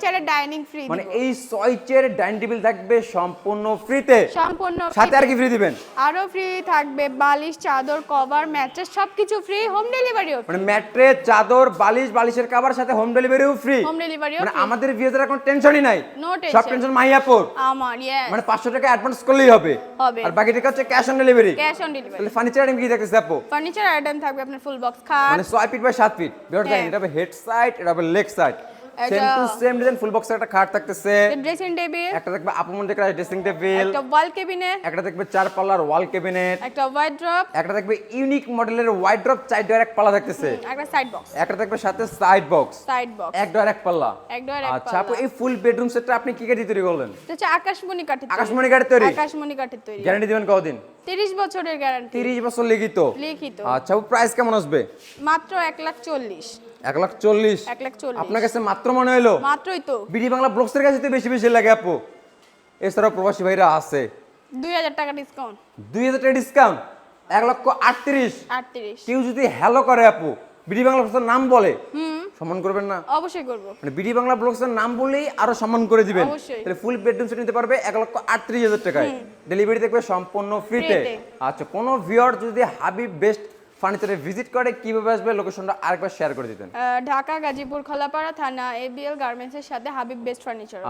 চেয়ারের dining free মানে এই 6 চেয়ারের ডাইনিং টেবিল থাকবে সম্পূর্ণ ফ্রিতে, সম্পূর্ণ সাথে আর কি ফ্রি দিবেন? আরো ফ্রি থাকবে বালিশ, চাদর, কভার, ম্যাট্রেস সবকিছু ফ্রি, হোম ডেলিভারিও মানে ম্যাট্রেস, চাদর, বালিশ, বালিশের কভার সাথে হোম ডেলিভারিও ফ্রি। হোম ডেলিভারিও মানে আমাদের ভিউয়ারদের কোনো টেনশনই নাই, নো সব টেনশন টেনশন মাহিয়াপুর। আমার ইয়েস মানে 500 টাকা অ্যাডভান্স করলেই হবে, হবে আর বাকি টাকা হচ্ছে cash on delivery. Cash on delivery. তাহলে ফার্নিচার আইটেম কি দেখতেছে আপু? ফার্নিচার আইটেম থাকবে আপনার ফুল বক্স খাট, মানে 6 ফিট বাই 7 ফিট ভিউয়ার দেখেন, হ্যাঁ। এটা হবে হেড সাইড, এটা হবে leg side, same to same design ফুল বক্সের একটা খাট থাকতেছে, ড্রেসিং টেবিল, একটা দেখবে আপু মন দেখে ড্রেসিং টেবিল, একটা ওয়াল ক্যাবিনেট, একটা দেখবে 4 পাল্লার ওয়াল ক্যাবিনেট, একটা ওয়ার্ড্রপ, একটা দেখবে ইউনিক মডেলের ওয়াইড ড্রপ 4 ডোর এক পাল্লা থাকতেছে, একটা সাইড বক্স, একটা দেখবে সাথে সাইড বক্স সাইড বক্স, এক ডোর এক পাল্লা। এক ডোর এক আচ্ছা আপু পাল্লা। এই ফুল বেডরুম সেটটা আপনি কি কাঠি তৈরি করলেন? এটা হচ্ছে আকাশমণি কাঠের তৈরি। আকাশমণি কাঠের তৈরি? আকাশমণি কাঠের তৈরি। গ্যারান্টি দিবেন কতদিন? 30 বছরের গ্যারান্টি। 30 বছর লিখিত। লিখিত। আচ্ছা আপু প্রাইস কেমন আসবে? মাত্র 1,40,000 1,40,000 1,40,000 আপনার কাছে মাত্র মনে হলো? মাত্রই তো। বিডি বাংলা ব্লগসের কাছে তো বেশি বেশি লাগে আপু, এছাড়াও প্রবাসী ভাইরা আছে। 2000 টাকা ডিসকাউন্ট। 2000 টাকা ডিসকাউন্ট, 1,38,000। 38। কেউ যদি হ্যালো করে আপু, বিডি বাংলা ব্লগসের নাম বলে, সম্মান করবেন না? অবশ্যই করব। মানে বিডি বাংলা ব্লগসের নাম বললেই আরো সম্মান করে দিবেন। অবশ্যই। তাহলে ফুল বেডরুম সেট নিতে পারবে 1,38,000 টাকায়, ডেলিভারি দেখবে সম্পূর্ণ ফ্রিতে। ফ্রিতে। আচ্ছা কোনো ভিউয়ার যদি হাবিব বেস্ট ফার্নিচারে ভিজিট করে কিভাবে আসবে, লোকেশনটা আরেকবার শেয়ার করে দিতেন। ঢাকা গাজীপুর খোলাপাড়া থানা ABL গার্মেন্টসের সাথে হাবিব বেস্ট ফার্নিচার।